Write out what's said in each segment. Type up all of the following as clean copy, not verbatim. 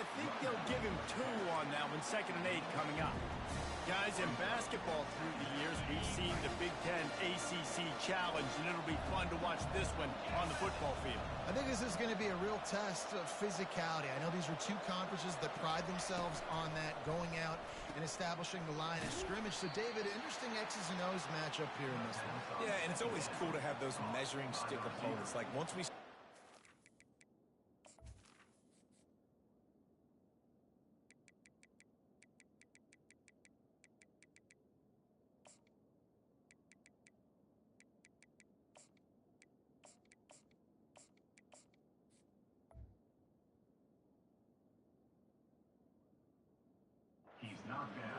I think they'll give him 2 on that one, 2nd and 8 coming up. Guys, in basketball through the years, we've seen the Big Ten ACC Challenge, and it'll be fun to watch this one on the football field. I think this is going to be a real test of physicality. I know these are 2 conferences that pride themselves on that, going out and establishing the line of scrimmage. So, David, interesting X's and O's matchup here in this one. Yeah, and it's always cool to have those measuring stick opponents. Like, once we...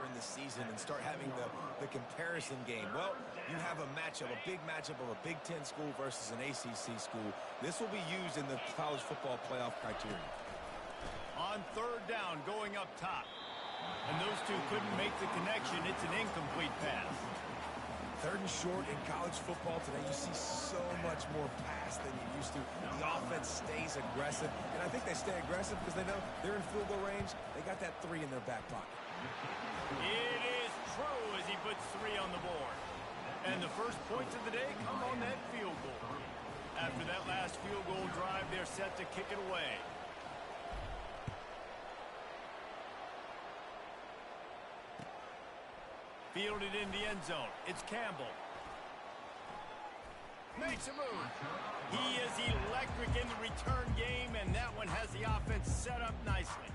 in the season and start having the comparison game. Well, you have a matchup, a big matchup of a Big Ten school versus an ACC school. This will be used in the college football playoff criteria. On 3rd down, going up top. And those 2 couldn't make the connection. It's an incomplete pass. 3rd and short in college football today, you see so much more pass than you used to. The offense stays aggressive, and I think they stay aggressive because they know they're in field goal range. They got that 3 in their back pocket. It is true as he puts 3 on the board. And the first points of the day come on that field goal. After that last field goal drive, they're set to kick it away. Fielded in the end zone. It's Campbell. Makes a move. He is electric in the return game, and that one has the offense set up nicely.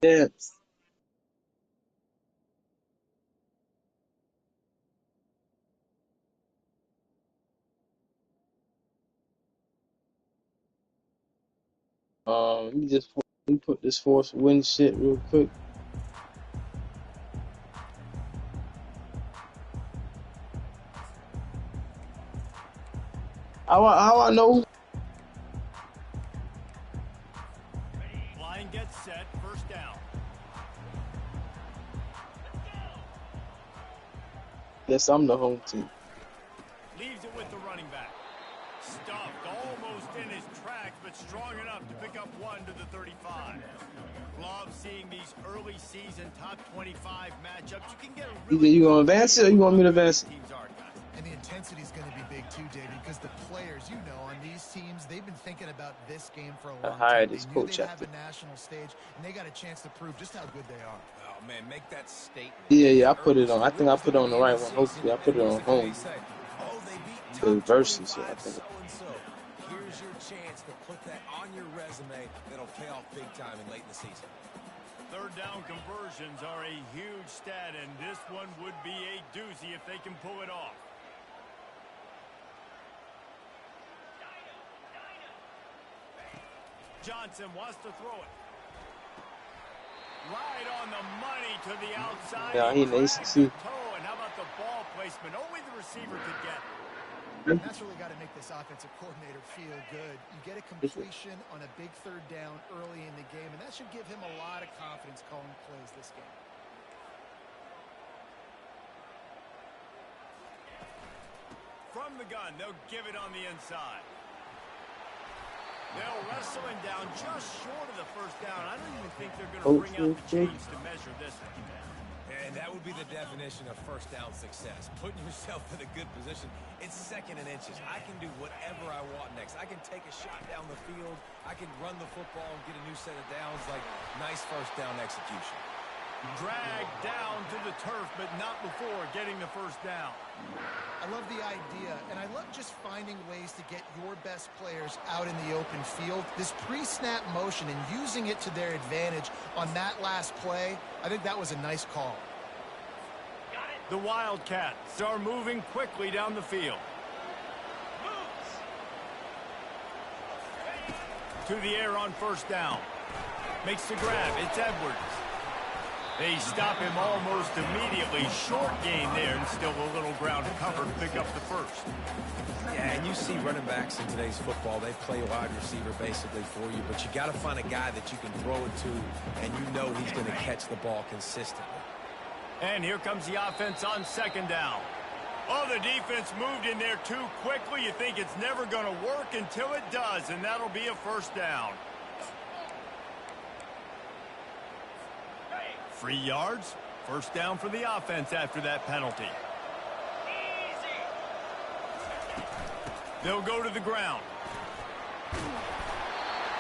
Yeah. Let me put this force win shit real quick. How I know? Line gets set, first down. Guess I'm the home team. Leaves it with the running back. Stuffed almost in his tracks, but strong enough to pick up one to the 35. Love seeing these early season top 25 matchups. You can get a Either really you gonna advance it or you want me to advance it. teams are, guys. And the intensity is going to be big too, David, because the players, you know, on these teams, they've been thinking about this game for a long hired time. this They knew coach they'd have after. a national stage, and they got a chance to prove just how good they are. Oh, man, make that statement. Yeah, I put it on. I think I put it on the right one. Hopefully, I put it on home. Oh, they beat The top versus, 25 I think. so-and-so. Here's your chance to put that on your resume that'll pay off big time in late in the season. Third down conversions are a huge stat, and this one would be a doozy if they can pull it off. Johnson wants to throw it. Right on the money to the outside. Yeah, he in the Dragged ACC. the toe, and how about the ball placement? Only the receiver could get it. And that's really got to make this offensive coordinator feel good. You get a completion on a big third down early in the game, and that should give him a lot of confidence calling plays this game. From the gun, they'll give it on the inside. They'll wrestle him down just short of the first down. I don't even think they're going to bring out the chains to measure this one. And that would be the definition of first down success. Putting yourself in a good position. It's second and inches. I can do whatever I want next. I can take a shot down the field. I can run the football and get a new set of downs. Like, nice first down execution. Dragged down to the turf, but not before getting the first down. I love the idea, and I love just finding ways to get your best players out in the open field. This pre-snap motion and using it to their advantage on that last play, I think that was a nice call. The Wildcats are moving quickly down the field. To the air on first down. Makes the grab. It's Edwards. They stop him almost immediately. Short gain there, and still a little ground to cover to pick up the first. Yeah, and you see running backs in today's football, they play wide receiver basically for you, but you got to find a guy that you can throw it to, and you know he's going to catch the ball consistently. And here comes the offense on second down. Oh, the defense moved in there too quickly. You think it's never going to work until it does, and that'll be a first down. 3 yards. First down for the offense after that penalty. They'll go to the ground.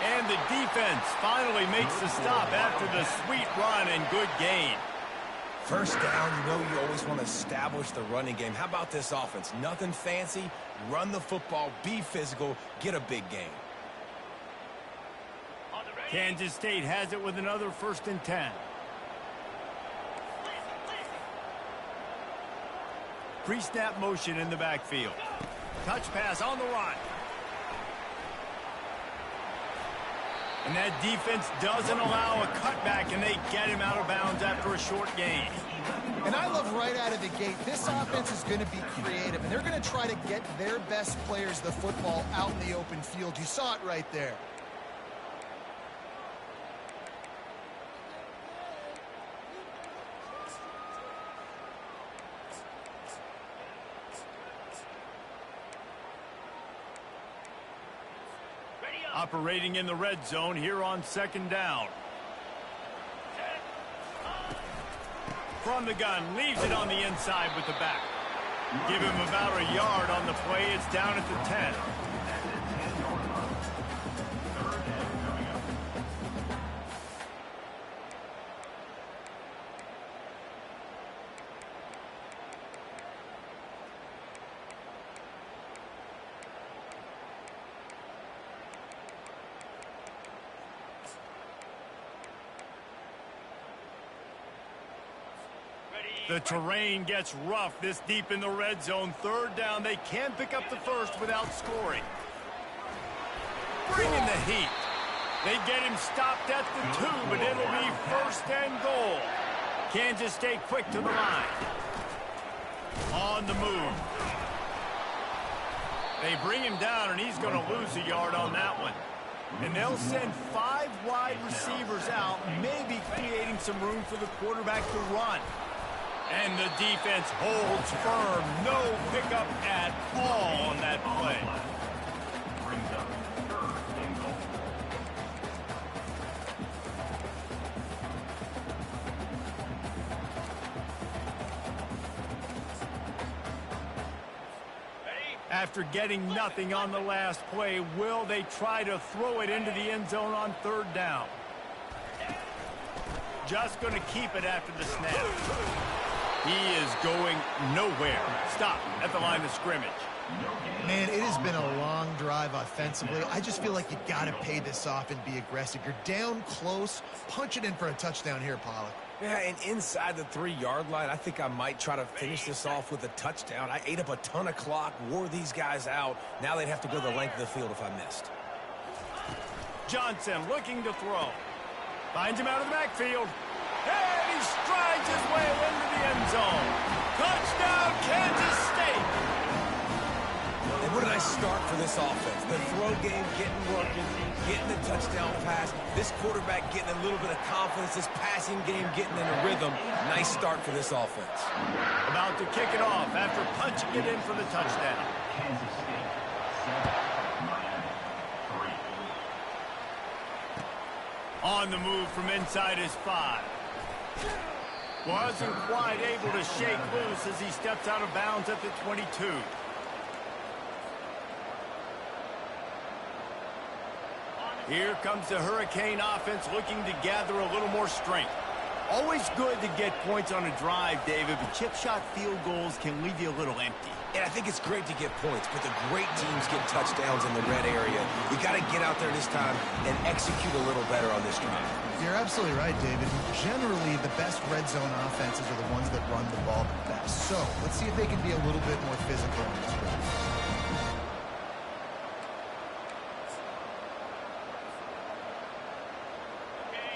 And the defense finally makes the stop after the sweet run and good gain. First down, you know you always want to establish the running game. How about this offense? Nothing fancy. Run the football, be physical, get a big gain. Kansas State has it with another 1st and 10. Pre-snap motion in the backfield. Touch pass on the run. And that defense doesn't allow a cutback, and they get him out of bounds after a short gain. And I love right out of the gate, this offense is going to be creative, and they're going to try to get their best players the football out in the open field. You saw it right there. Operating in the red zone here on second down. From the gun, leaves it on the inside with the back. Give him about a yard on the play. It's down at the 10. The terrain gets rough this deep in the red zone. Third down, they can pick up the first without scoring. Bringing the heat. They get him stopped at the 2, but it'll be first and goal. Kansas stay quick to the line. On the move. They bring him down, and he's going to lose a yard on that one. And they'll send 5 wide receivers out, maybe creating some room for the quarterback to run. And the defense holds firm. No pickup at all on that play. After getting nothing on the last play, will they try to throw it into the end zone on third down? Just going to keep it after the snap. He is going nowhere. Stop at the line of scrimmage. Man, it has been a long drive offensively. I just feel like you got to pay this off and be aggressive. You're down close. Punch it in for a touchdown here, Pollack. Yeah, and inside the 3-yard line, I think I might try to finish this off with a touchdown. I ate up a ton of clock, wore these guys out. Now they'd have to go the length of the field if I missed. Johnson looking to throw. Finds him out of the backfield. And he strides his way into the end zone. Touchdown, Kansas State. And what a nice start for this offense. The throw game getting working, getting the touchdown pass. This quarterback getting a little bit of confidence. This passing game getting in a rhythm. Nice start for this offense. About to kick it off after punching it in for the touchdown. Kansas State, 7, Miami, 3. On the move from inside his 5. Wasn't quite able to shake loose as he steps out of bounds at the 22. Here comes the Hurricane offense looking to gather a little more strength. Always good to get points on a drive, David, but chip shot field goals can leave you a little empty. And I think it's great to get points, but the great teams get touchdowns in the red area. We got to get out there this time and execute a little better on this drive. You're absolutely right, David. Generally, the best red zone offenses are the ones that run the ball the best. So let's see if they can be a little bit more physical on this drive.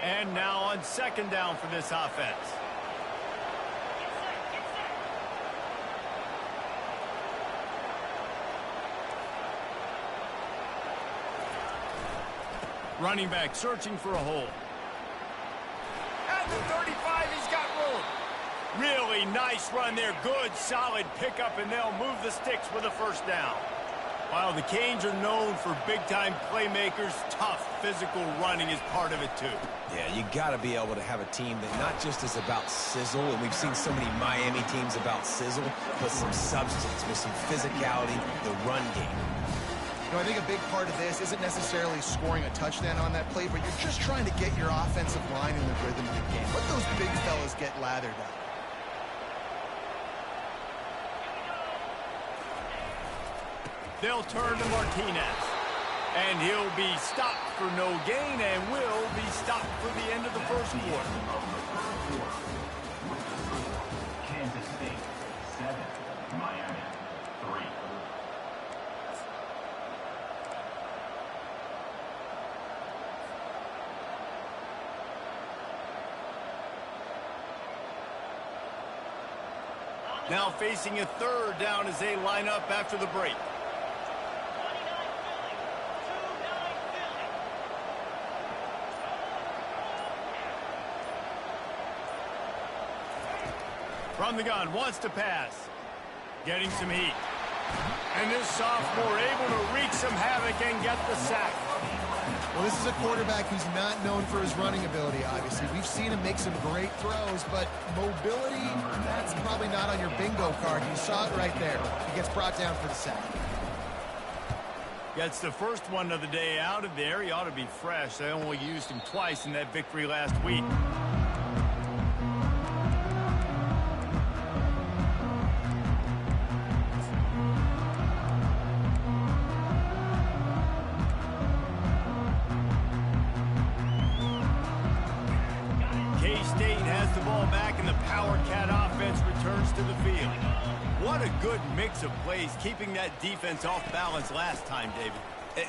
And now on second down for this offense. Running back searching for a hole. At the 35, he's got room. Really nice run there. Good, solid pickup, and they'll move the sticks with a first down. While the Canes are known for big-time playmakers, tough physical running is part of it, too. Yeah, you got to be able to have a team that not just is about sizzle, and we've seen so many Miami teams about sizzle, but some substance with some physicality, the run game. You know, I think a big part of this isn't necessarily scoring a touchdown on that play, but you're just trying to get your offensive line in the rhythm of the game. Let those big fellas get lathered up. They'll turn to Martinez. And he'll be stopped for no gain and will be stopped for the end of the first quarter. Kansas State, 7, Miami, 3. Now facing a third down as they line up after the break. From the gun, wants to pass. Getting some heat. And this sophomore able to wreak some havoc and get the sack. Well, this is a quarterback who's not known for his running ability, obviously. We've seen him make some great throws, but mobility, that's probably not on your bingo card. You saw it right there. He gets brought down for the sack. Gets the first one of the day out of there. He ought to be fresh. They only used him twice in that victory last week. the ball back, and the Power Cat offense returns to the field. What a good mix of plays, keeping that defense off balance last time, David.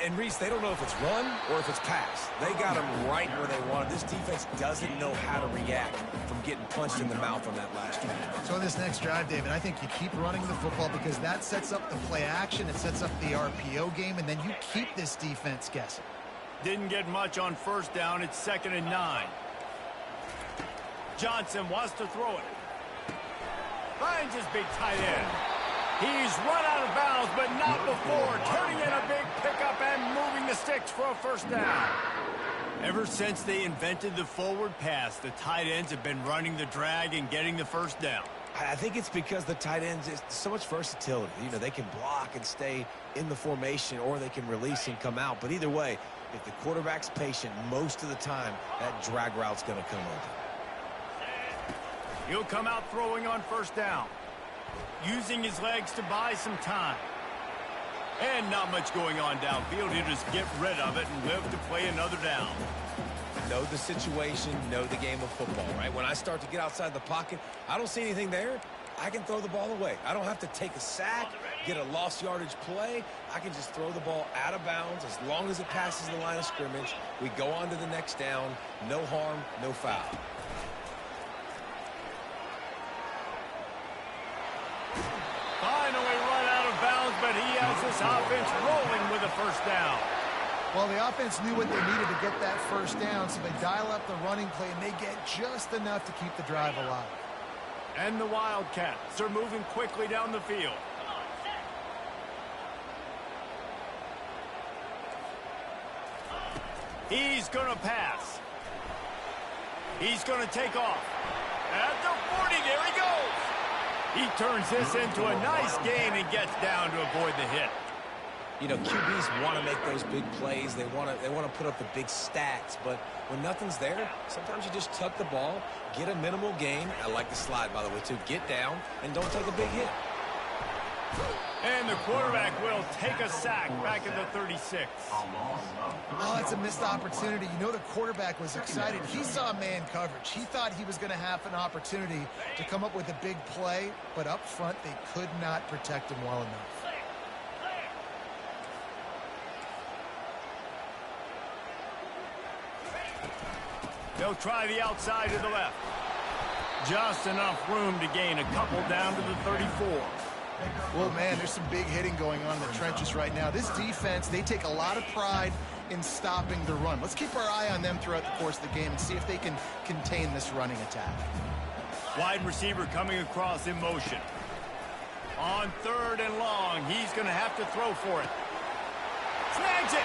And Reese, they don't know if it's run or if it's pass. They got them right where they want it. This defense doesn't know how to react from getting punched in the mouth on that last drive. So in this next drive, David, I think you keep running the football because that sets up the play action, it sets up the RPO game, and then you keep this defense guessing. Didn't get much on first down. It's 2nd and 9. Johnson wants to throw it. Finds his big tight end. He's run out of bounds, but not before turning in a big pickup and moving the sticks for a first down. Ever since they invented the forward pass, the tight ends have been running the drag and getting the first down. I think it's because the tight ends is so much versatility. You know, they can block and stay in the formation, or they can release and come out. But either way, if the quarterback's patient, most of the time, that drag route's going to come open. He'll come out throwing on first down, using his legs to buy some time. And not much going on downfield. He'll just get rid of it and live to play another down. Know the situation, know the game of football, right? When I start to get outside the pocket, I don't see anything there, I can throw the ball away. I don't have to take a sack, get a lost yardage play. I can just throw the ball out of bounds as long as it passes the line of scrimmage. We go on to the next down. No harm, no foul. Finally run out of bounds, but he has this offense rolling with a first down. Well, the offense knew what they needed to get that first down, so they dial up the running play, and they get just enough to keep the drive alive. And the Wildcats are moving quickly down the field. He's going to pass. He's going to take off. At the 40, there he goes. He turns this into a nice gain and gets down to avoid the hit. You know, QBs want to make those big plays. They want to put up the big stats. But when nothing's there, sometimes you just tuck the ball, get a minimal gain. I like the slide, by the way, too. Get down and don't take a big hit. And the quarterback will take a sack back at the 36. Oh, it's a missed opportunity. You know, the quarterback was excited. He saw man coverage. He thought he was going to have an opportunity to come up with a big play, but up front they could not protect him well enough. They'll try the outside to the left. Just enough room to gain a couple down to the 34. Well, man, there's some big hitting going on in the trenches right now. This defense, they take a lot of pride in stopping the run. Let's keep our eye on them throughout the course of the game and see if they can contain this running attack. Wide receiver coming across in motion. On 3rd and long, he's going to have to throw for it. Snags it!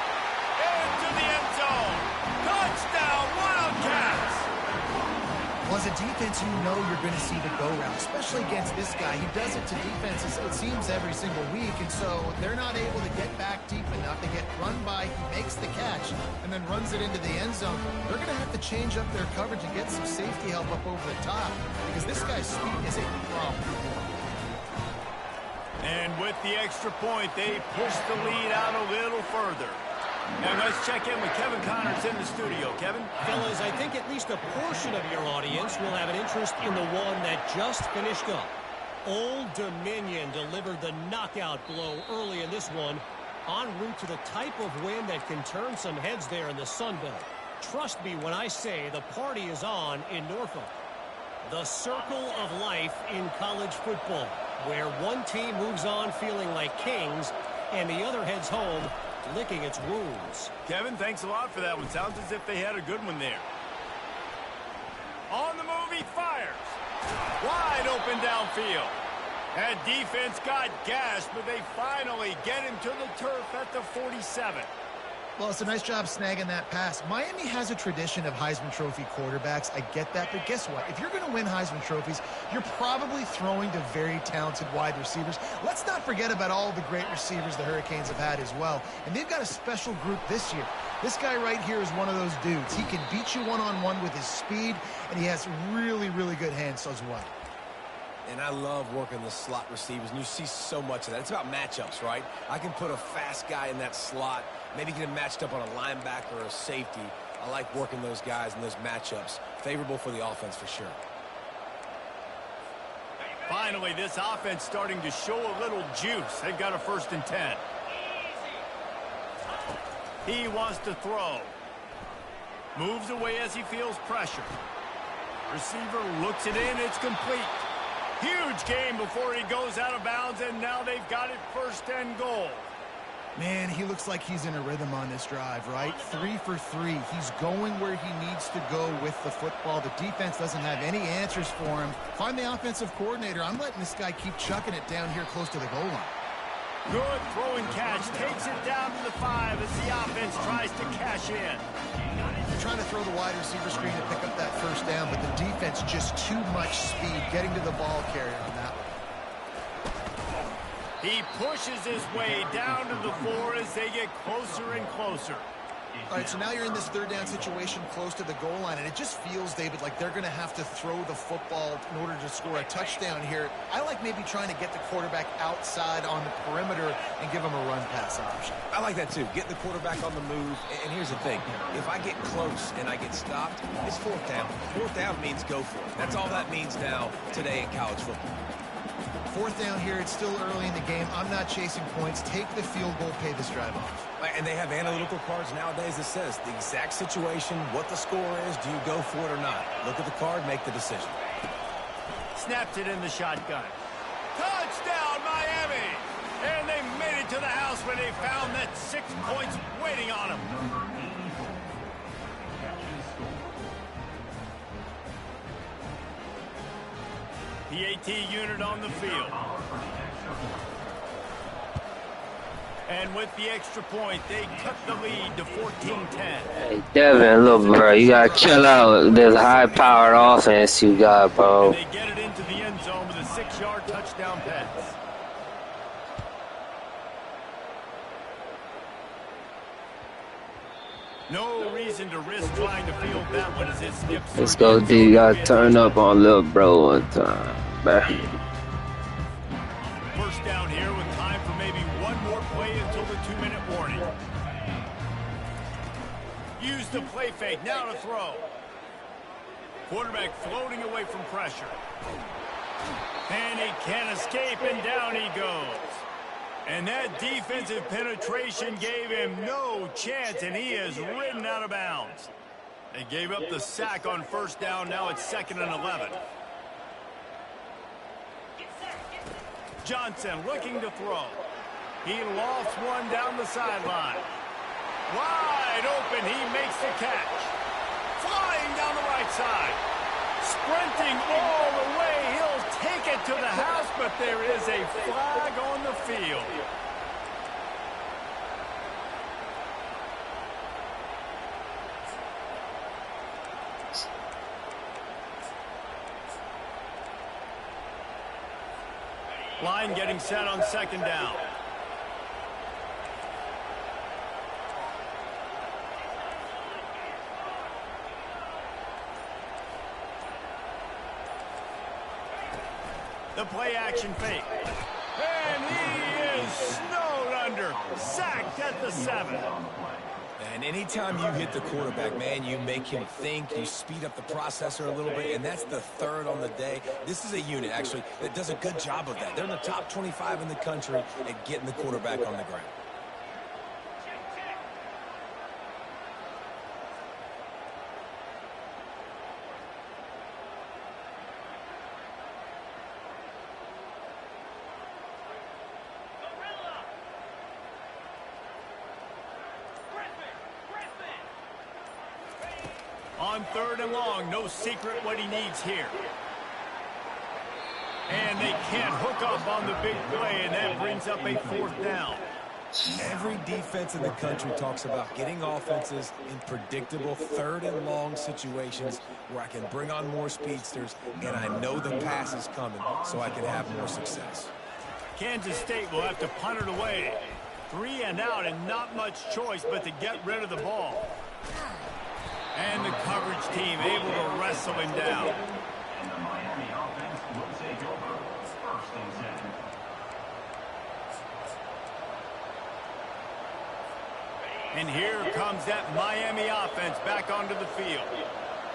Into the end zone! Touchdown, Wildcats! Well, as a defense, you know you're going to see the go route, especially against this guy. He does it to defenses, it seems, every single week, and so they're not able to get back deep enough. They get run by, he makes the catch, and then runs it into the end zone. They're going to have to change up their coverage and get some safety help up over the top, because this guy's speed is a problem. And with the extra point, they push the lead out a little further. And let's check in with Kevin Connors in the studio. Kevin? Fellas, I think at least a portion of your audience will have an interest in the one that just finished up. Old Dominion delivered the knockout blow early in this one, en route to the type of win that can turn some heads there in the Sun Belt. Trust me when I say the party is on in Norfolk. The circle of life in college football, where one team moves on feeling like kings and the other heads home licking its wounds. Kevin, thanks a lot for that one. Sounds as if they had a good one there. On the move, he fires. Wide open downfield. That defense got gashed, but they finally get him to the turf at the 47. Well, it's a nice job snagging that pass. Miami has a tradition of Heisman Trophy quarterbacks. I get that, but guess what? If you're going to win Heisman Trophies, you're probably throwing to very talented wide receivers. Let's not forget about all the great receivers the Hurricanes have had as well. And they've got a special group this year. This guy right here is one of those dudes. He can beat you one-on-one with his speed, and he has really, really good hands as well. And I love working the slot receivers, and you see so much of that. It's about matchups, right? I can put a fast guy in that slot, maybe get him matched up on a linebacker or a safety. I like working those guys in those matchups. Favorable for the offense for sure. Finally, this offense starting to show a little juice. They've got a 1st and 10. He wants to throw. Moves away as he feels pressure. Receiver looks it in. It's complete. Huge game before he goes out of bounds, and now they've got it 1st and goal. Man, he looks like he's in a rhythm on this drive, right? 3 for 3. He's going where he needs to go with the football. The defense doesn't have any answers for him. Find the offensive coordinator. I'm letting this guy keep chucking it down here close to the goal line. Good throw and catch. Takes it down to the 5 as the offense tries to cash in. They're trying to throw the wide receiver screen to pick up that 1st down, but the defense just too much speed getting to the ball carrier on that one. He pushes his way down to the 4 as they get closer and closer. All right, so now you're in this 3rd down situation close to the goal line, and it just feels, David, like they're going to have to throw the football in order to score a touchdown here. I like maybe trying to get the quarterback outside on the perimeter and give him a run-pass option. I like that, too. Get the quarterback on the move. And here's the thing. If I get close and I get stopped, it's 4th down. 4th down means go for it. That's all that means now today in college football. 4th down here. It's still early in the game. I'm not chasing points. Take the field goal, pay this drive off. And they have analytical cards nowadays that says the exact situation, what the score is, do you go for it or not? Look at the card, make the decision. Snaps it in the shotgun. Touchdown, Miami! And they made it to the house where they found that 6 points waiting on them. The AT unit on the field. And with the extra point, they cut the lead to 14-10. Hey, Devin, look, bro, you gotta chill out this high-powered offense you got, bro. And they get it into the end zone with a 6-yard touchdown pass. No reason to risk trying to field that one as it skips. Let's go, D. You gotta turn up on little bro one time, bro. 1st down here with time for maybe one more play until the 2-minute warning. Use the play fake. Now to throw. Quarterback floating away from pressure. And he can't escape, and down he goes. And that defensive penetration gave him no chance, and he is ridden out of bounds. They gave up the sack on 1st down. Now it's 2nd and 11. Johnson looking to throw. He lofts one down the sideline. Wide open, he makes the catch. Flying down the right side. Sprinting all the way, he'll take it to the house, but there is a flag on the field. Line getting set on 2nd down. The play action fake. And he is snowed under. Sacked at the 7. And anytime you hit the quarterback, man, you make him think, you speed up the processor a little bit, and that's the 3rd on the day. This is a unit, actually, that does a good job of that. They're in the top 25 in the country at getting the quarterback on the ground. On 3rd and long, no secret what he needs here. And they can't hook up on the big play, and that brings up a 4th down. Every defense in the country talks about getting offenses in predictable 3rd and long situations where I can bring on more speedsters, and I know the pass is coming, so I can have more success. Kansas State will have to punt it away. 3 and out, and not much choice but to get rid of the ball. And the coverage team able to wrestle him down. And the Miami offense will take over 1st and 10. And here comes that Miami offense back onto the field.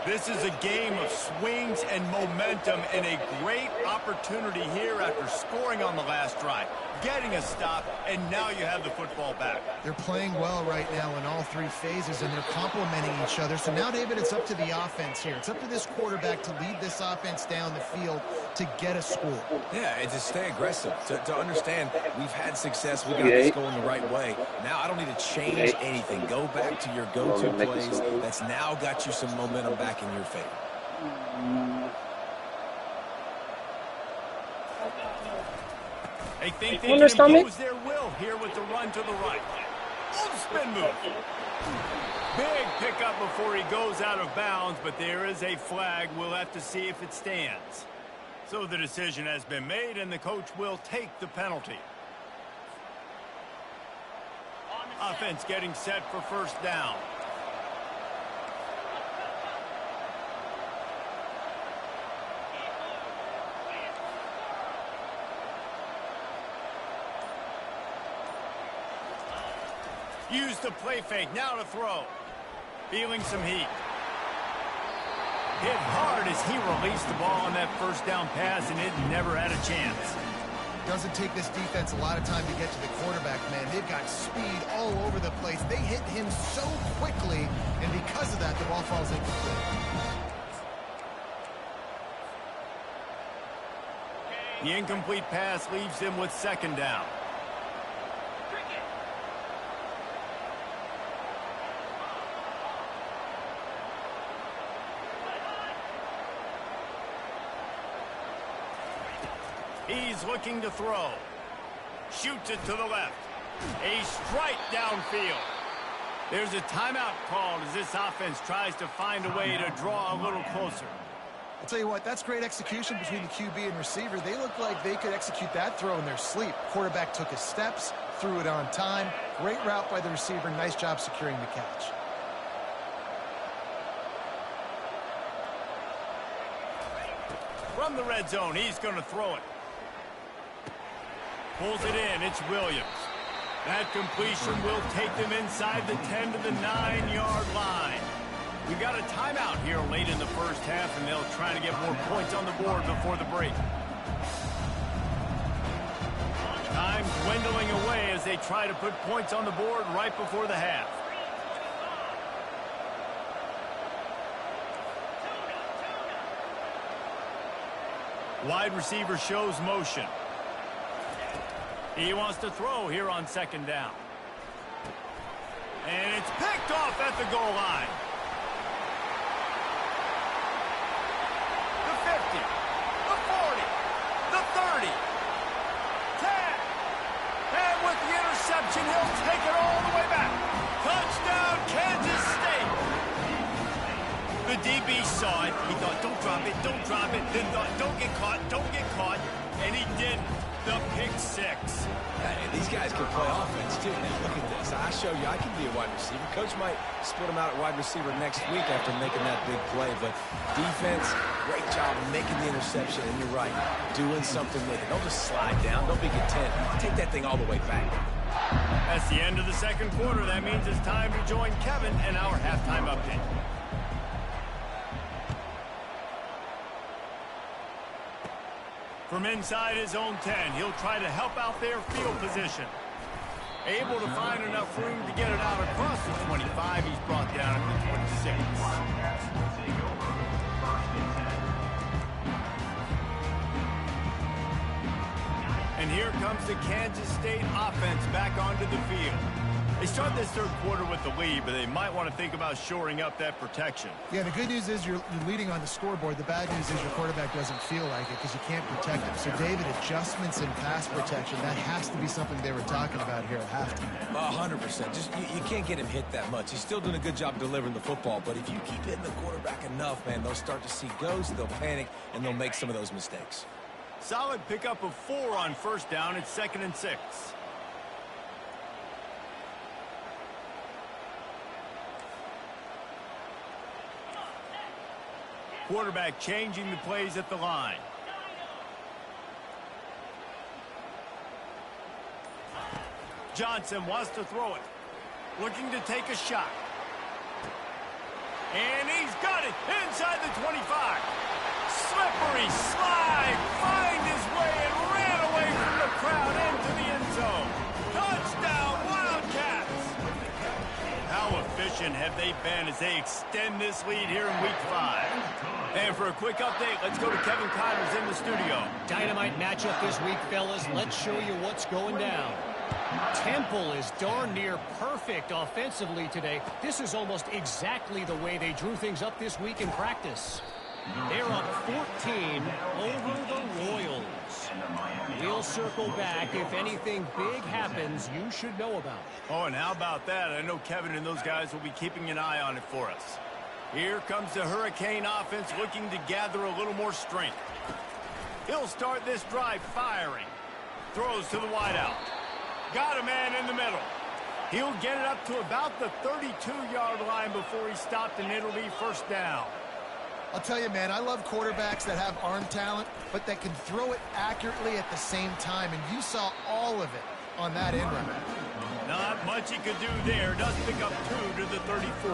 This is a game of swings and momentum and a great opportunity here after scoring on the last drive, getting a stop, and now you have the football back. They're playing well right now in all three phases, and they're complementing each other. So now, David, it's up to the offense here. It's up to this quarterback to lead this offense down the field to get a score. Yeah, and to stay aggressive, to understand we've had success, we got this going the right way. Now I don't need to change anything. Go back to your go-to plays. That's now got you some momentum back in your favor. They think they can impose their will here with the run to the right. Oh, spin move. Big pickup before he goes out of bounds, but there is a flag. We'll have to see if it stands. So the decision has been made, and the coach will take the penalty. Offense getting set for first down. Use the play fake, now to throw. Feeling some heat. Hit hard as he released the ball on that first down pass, and it never had a chance. Doesn't take this defense a lot of time to get to the quarterback, man. They've got speed all over the place. They hit him so quickly, and because of that, the ball falls incomplete. The incomplete pass leaves him with second down. He's looking to throw. Shoots it to the left. A strike downfield. There's a timeout called as this offense tries to find a way to draw a little closer. I'll tell you what, that's great execution between the QB and receiver. They look like they could execute that throw in their sleep. Quarterback took his steps, threw it on time. Great route by the receiver. Nice job securing the catch. From the red zone, he's going to throw it. Pulls it in. It's Williams. That completion will take them inside the 10 to the 9-yard line. We've got a timeout here late in the first half, and they'll try to get more points on the board before the break. Time dwindling away as they try to put points on the board right before the half. Wide receiver shows motion. He wants to throw here on second down. And it's picked off at the goal line. The 50, the 40, the 30, 10. And with the interception, he'll take it all the way back. Touchdown, Kansas State. The DB saw it. He thought, don't drop it, don't drop it. Then thought, don't get caught, don't get caught. And he didn't. The pick six. And these guys can play offense, too. Now, look at this. I show you I can be a wide receiver. Coach might split them out at wide receiver next week after making that big play. But defense, great job making the interception. And you're right, doing something with it. Don't just slide down. Don't be content. Take that thing all the way back. That's the end of the second quarter. That means it's time to join Kevin and our halftime update. From inside his own 10, he'll try to help out their field position. Able to find enough room to get it out across the 25. He's brought down at the 26. And here comes the Kansas State offense back onto the field. They start this third quarter with the lead, but they might want to think about shoring up that protection. Yeah, the good news is you're leading on the scoreboard. The bad news is your quarterback doesn't feel like it because you can't protect him. So, David, adjustments in pass protection, that has to be something they were talking about here at halftime. 100%. Just you can't get him hit that much. He's still doing a good job delivering the football, but if you keep hitting the quarterback enough, man, they'll start to see ghosts, they'll panic, and they'll make some of those mistakes. Solid pickup of 4 on first down. It's 2nd and 6. Quarterback changing the plays at the line. Johnson wants to throw it. Looking to take a shot. And he's got it inside the 25. Slippery slide, find his way and ran away from the crowd into the end zone. Touchdown, Wildcats! How efficient have they been as they extend this lead here in Week 5? And for a quick update, let's go to Kevin Connors in the studio. Dynamite matchup this week, fellas. Let's show you what's going down. Temple is darn near perfect offensively today. This is almost exactly the way they drew things up this week in practice. They're up 14 over the Royals. We'll circle back. If anything big happens, you should know about it. Oh, and how about that? I know Kevin and those guys will be keeping an eye on it for us. Here comes the Hurricane offense looking to gather a little more strength. He'll start this drive firing. Throws to the wideout. Got a man in the middle. He'll get it up to about the 32-yard line before he stopped, and it'll be first down. I'll tell you, man, I love quarterbacks that have arm talent, but that can throw it accurately at the same time, and you saw all of it on that end run. Not much he could do there. Does pick up 2 to the 34.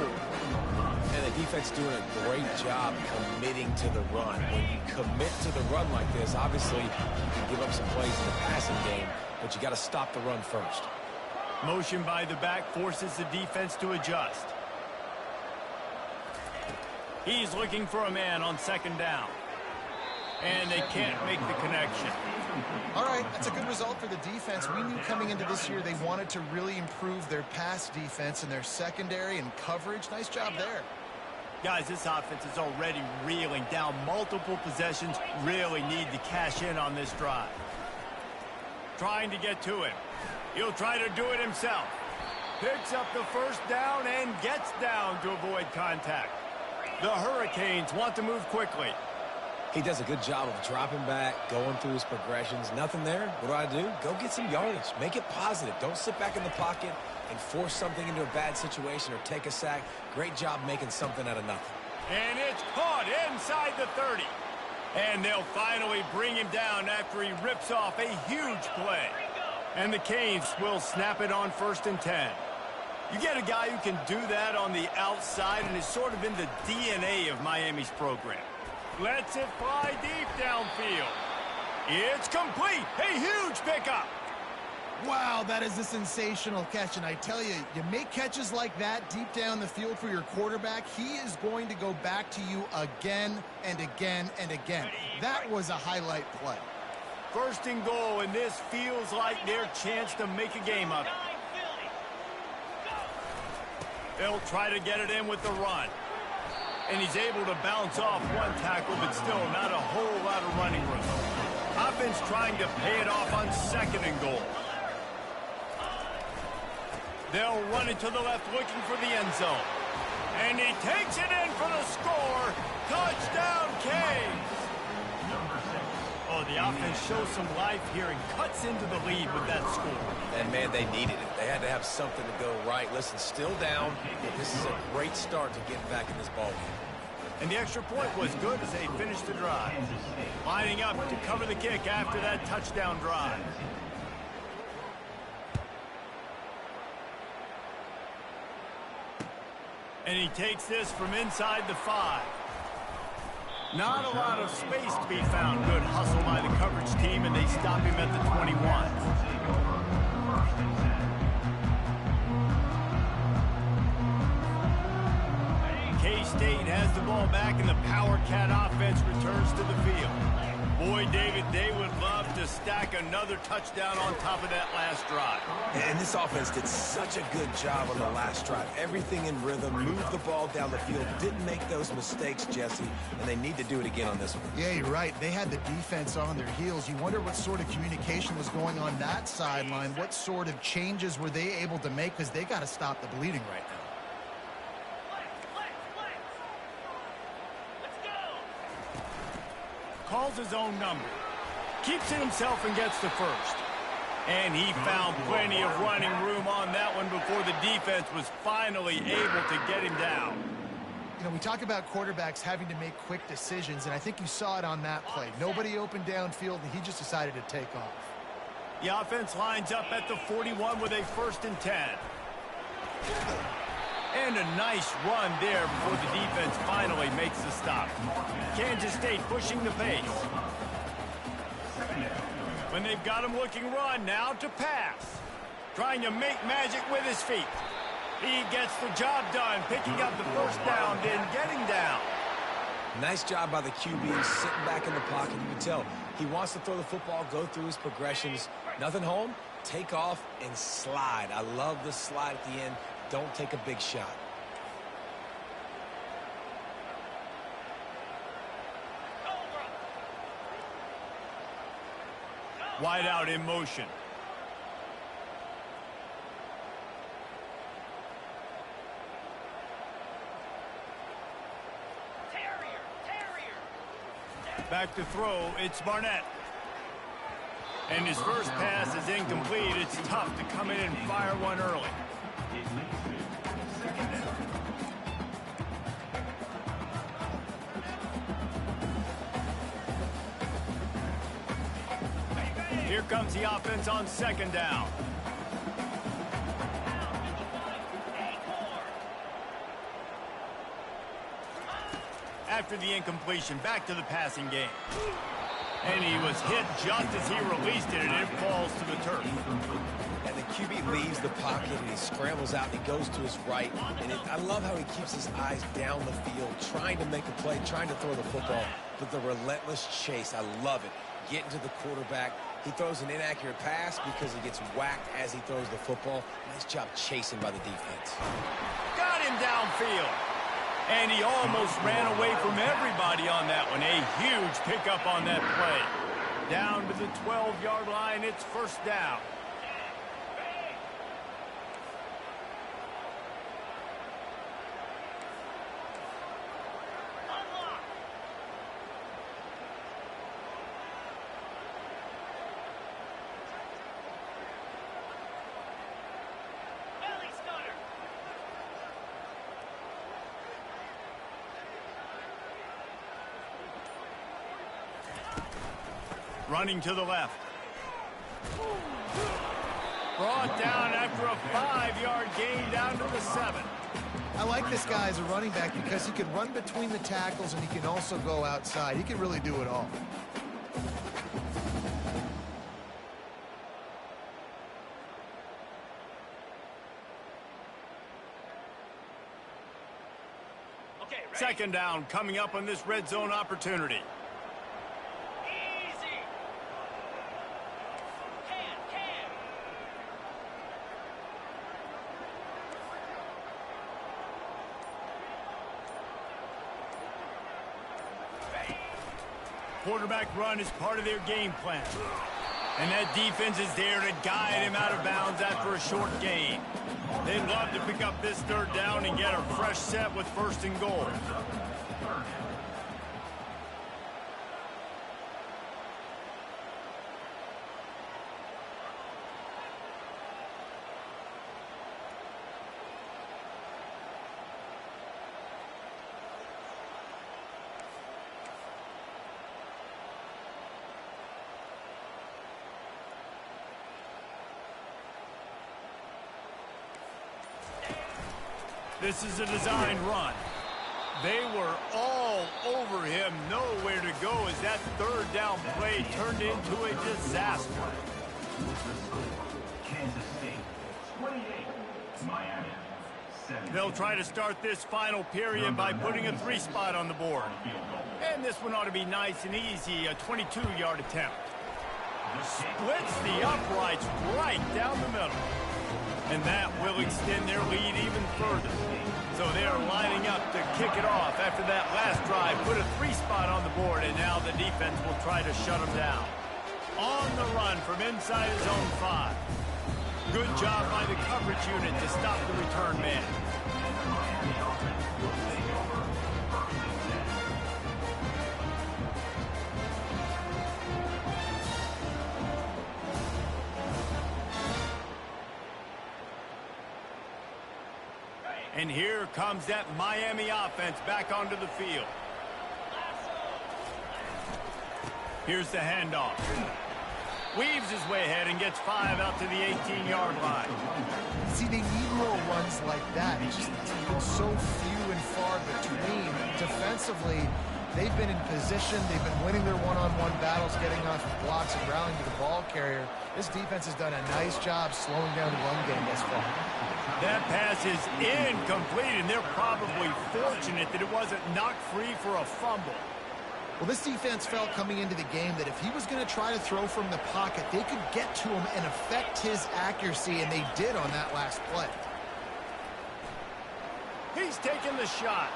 And the defense doing a great job committing to the run. When you commit to the run like this, obviously you can give up some plays in the passing game, but you got to stop the run first. Motion by the back forces the defense to adjust. He's looking for a man on second down. And they can't make the connection. All right, that's a good result for the defense. We knew coming into this year they wanted to really improve their pass defense and their secondary and coverage. Nice job there. Guys, this offense is already reeling down multiple possessions. Really need to cash in on this drive. Trying to get to him. He'll try to do it himself. Picks up the first down and gets down to avoid contact. The Hurricanes want to move quickly. He does a good job of dropping back, going through his progressions. Nothing there. What do? Go get some yardage. Make it positive. Don't sit back in the pocket and force something into a bad situation or take a sack. Great job making something out of nothing. And it's caught inside the 30. And they'll finally bring him down after he rips off a huge play. And the Canes will snap it on 1st and 10. You get a guy who can do that on the outside, and it's sort of in the DNA of Miami's program. Lets it fly deep downfield. It's complete. A huge pickup. Wow, that is a sensational catch. And I tell you, you make catches like that deep down the field for your quarterback, he is going to go back to you again and again and again. That was a highlight play. 1st and goal, and this feels like their chance to make a game of it. They'll try to get it in with the run. And he's able to bounce off one tackle, but still not a whole lot of running room. Offense trying to pay it off on 2nd and goal. They'll run it to the left, looking for the end zone. And he takes it in for the score. Touchdown, Canes! Oh, the offense shows some life here and cuts into the lead with that score. And, man, they needed it. They had to have something to go right. Listen, still down, but this is a great start to getting back in this ballgame. And the extra point was good as they finished the drive. Lining up to cover the kick after that touchdown drive. And he takes this from inside the 5. Not a lot of space to be found. Good hustle by the coverage team, and they stop him at the 21. K-State has the ball back, and the Power Cat offense returns to the field. Boy, David, they would love to stack another touchdown on top of that last drive. And this offense did such a good job on the last drive. Everything in rhythm, moved the ball down the field, didn't make those mistakes, Jesse, and they need to do it again on this one. Yeah, you're right. They had the defense on their heels. You wonder what sort of communication was going on that sideline. What sort of changes were they able to make, because they got to stop the bleeding right now. Calls his own number. Keeps it himself and gets the first. And he found plenty of running room on that one before the defense was finally able to get him down. You know, we talk about quarterbacks having to make quick decisions, and I think you saw it on that play. Nobody opened downfield, and he just decided to take off. The offense lines up at the 41 with a 1st and 10. And a nice run there before the defense finally makes the stop. Kansas State pushing the pace. When they've got him looking run, now to pass. Trying to make magic with his feet. He gets the job done, picking up the first down, then getting down. Nice job by the QB, sitting back in the pocket. You can tell he wants to throw the football, go through his progressions. Nothing home, take off and slide. I love the slide at the end. Don't take a big shot. Wide out in motion. Back to throw, it's Barnett. And his first pass is incomplete. It's tough to come in and fire one early. Here comes the offense on second down. After the incompletion, back to the passing game. And he was hit just as he released it, and it falls to the turf. And the QB leaves the pocket, and he scrambles out, and he goes to his right. And I love how he keeps his eyes down the field, trying to make a play, trying to throw the football. But the relentless chase, I love it. Getting to the quarterback. He throws an inaccurate pass because he gets whacked as he throws the football. Nice job chasing by the defense. Got him downfield. And he almost ran away from everybody on that one. A huge pickup on that play. Down to the 12-yard line, it's first down. Running to the left. Brought down after a 5-yard gain down to the 7. I like this guy as a running back because he can run between the tackles and he can also go outside. He can really do it all. Second down coming up on this red zone opportunity. Quarterback run is part of their game plan. And that defense is there to guide him out of bounds after a short gain. They'd love to pick up this third down and get a fresh set with first and goal. This is a designed run. They were all over him, nowhere to go as that third down play turned into a disaster. Kansas State, 28, Miami, 17. They'll try to start this final period by putting a 3-spot on the board. And this one ought to be nice and easy, a 22-yard attempt. Splits the uprights right down the middle. And that will extend their lead even further. So they are lining up to kick it off after that last drive. Put a 3-spot on the board, and now the defense will try to shut them down. On the run from inside his own 5. Good job by the coverage unit to stop the return man. And here comes that Miami offense back onto the field. Here's the handoff. Weaves his way ahead and gets 5 out to the 18-yard line. See, they need more runs like that. It's just have been so few and far between. Defensively, they've been in position. They've been winning their one-on-one battles, getting off of blocks and rallying to the ball carrier. This defense has done a nice job slowing down the run game thus far. That pass is incomplete, and they're probably fortunate that it wasn't knocked free for a fumble. Well, this defense felt coming into the game that if he was going to try to throw from the pocket, they could get to him and affect his accuracy, and they did on that last play. He's taking the shot.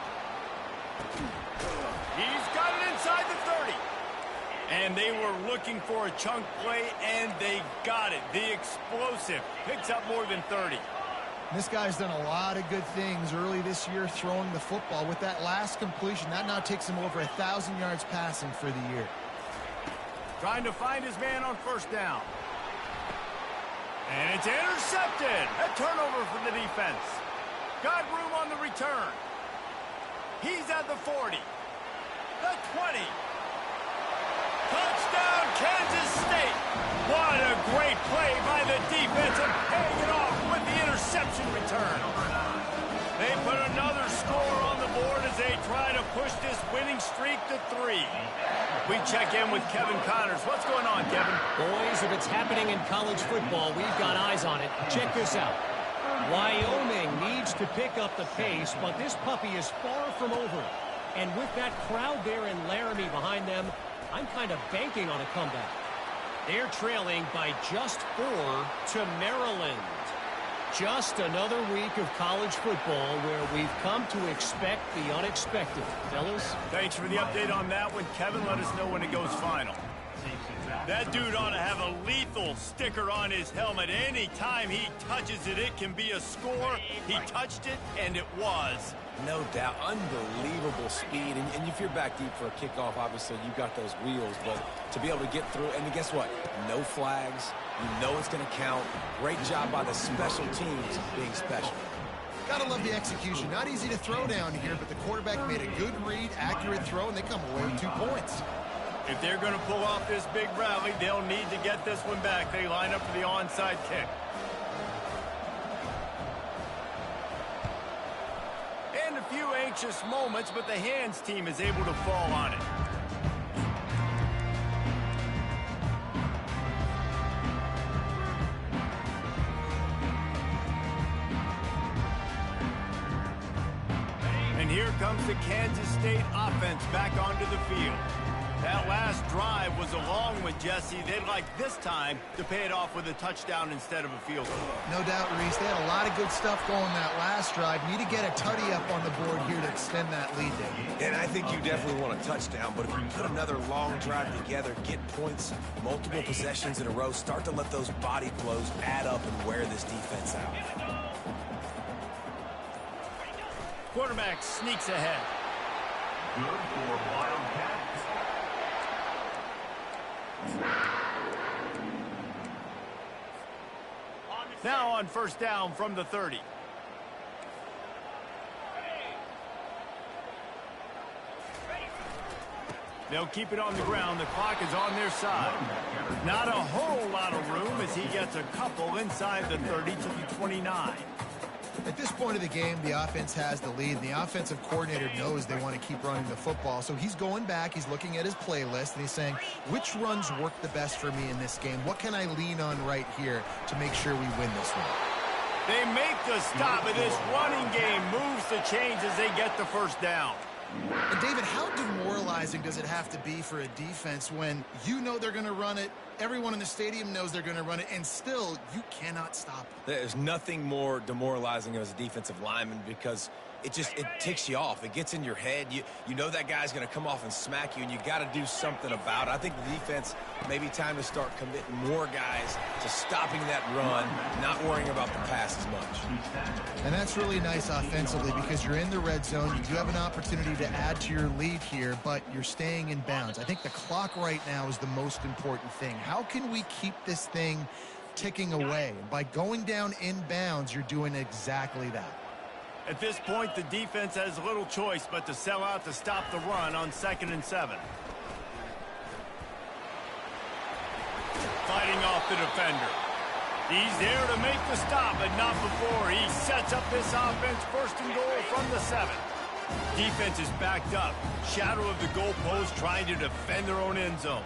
He's got it inside the 30. And they were looking for a chunk play, and they got it. The explosive picks up more than 30. This guy's done a lot of good things early this year throwing the football. With that last completion, that now takes him over 1,000 yards passing for the year. Trying to find his man on first down. And it's intercepted. A turnover for the defense. Got room on the return. He's at the 40. The 20. Touchdown, Kansas State. What a great play by the defense and paying it off with the interception return. They put another score on the board as they try to push this winning streak to 3. We check in with Kevin Connors. What's going on, Kevin? Boys, if it's happening in college football, we've got eyes on it. Check this out. Wyoming needs to pick up the pace, but this puppy is far from over. And with that crowd there in Laramie behind them, I'm kind of banking on a comeback. They're trailing by just 4 to Maryland. Just another week of college football where we've come to expect the unexpected. Fellas? Thanks for the update on that one, Kevin. Let us know when it goes final. That dude ought to have a lethal sticker on his helmet. Any time he touches it, it can be a score. He touched it, and it was. No doubt. Unbelievable speed. And if you're back deep for a kickoff, obviously you've got those wheels. But to be able to get through, and guess what? No flags. You know it's going to count. Great job by the special teams being special. Gotta love the execution. Not easy to throw down here, but the quarterback made a good read, accurate throw, and they come away with 2 points. If they're going to pull off this big rally, they'll need to get this one back. They line up for the onside kick. And a few anxious moments, but the hands team is able to fall on it. And here comes the Kansas State offense back onto the field. That last drive was a long one, Jesse. They'd like this time to pay it off with a touchdown instead of a field goal. No doubt, Reese. They had a lot of good stuff going that last drive. Need to get a tutty up on the board here to extend that lead there. And I think you definitely want a touchdown, but if you put another long drive together, get points, multiple possessions in a row, start to let those body flows add up and wear this defense out. Quarterback sneaks ahead. Good for Wildcats. Now on first down from the 30. They'll keep it on the ground. The clock is on their side. Not a whole lot of room as he gets a couple inside the 30 to the 29. At this point of the game, the offense has the lead. The offensive coordinator knows they want to keep running the football. So he's going back, he's looking at his playlist, and he's saying, which runs work the best for me in this game? What can I lean on right here to make sure we win this one? They make the stop, and this running game moves the chains as they get the first down. And David, how demoralizing does it have to be for a defense when you know they're going to run it, everyone in the stadium knows they're going to run it, and still you cannot stop it? There's nothing more demoralizing as a defensive lineman because it ticks you off. It gets in your head. You know that guy's going to come off and smack you, and you got to do something about it. I think the defense maybe time to start committing more guys to stopping that run, not worrying about the pass as much. And that's really nice offensively because you're in the red zone. You do have an opportunity to add to your lead here, but you're staying in bounds. I think the clock right now is the most important thing. How can we keep this thing ticking away? By going down in bounds, you're doing exactly that. At this point, the defense has little choice but to sell out to stop the run on 2nd and 7. Fighting off the defender. He's there to make the stop, but not before. He sets up this offense, 1st and goal from the 7. Defense is backed up. Shadow of the goalpost, trying to defend their own end zone.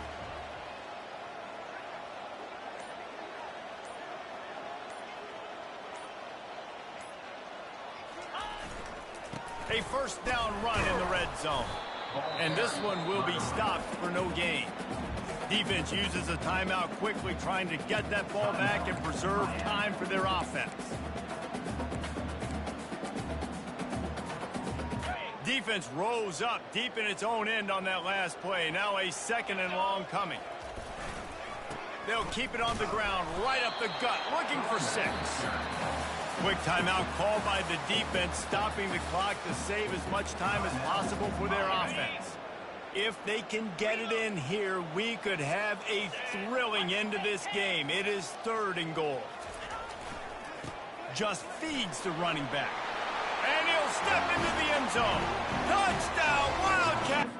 A 1st down run in the red zone. And this one will be stopped for no gain. Defense uses a timeout quickly, trying to get that ball back and preserve time for their offense. Defense rose up deep in its own end on that last play. Now a 2nd and long coming. They'll keep it on the ground, right up the gut, looking for 6. Quick timeout called by the defense, stopping the clock to save as much time as possible for their offense. If they can get it in here, we could have a thrilling end to this game. It is 3rd and goal. Just feeds the running back. And he'll step into the end zone. Touchdown, Wildcat!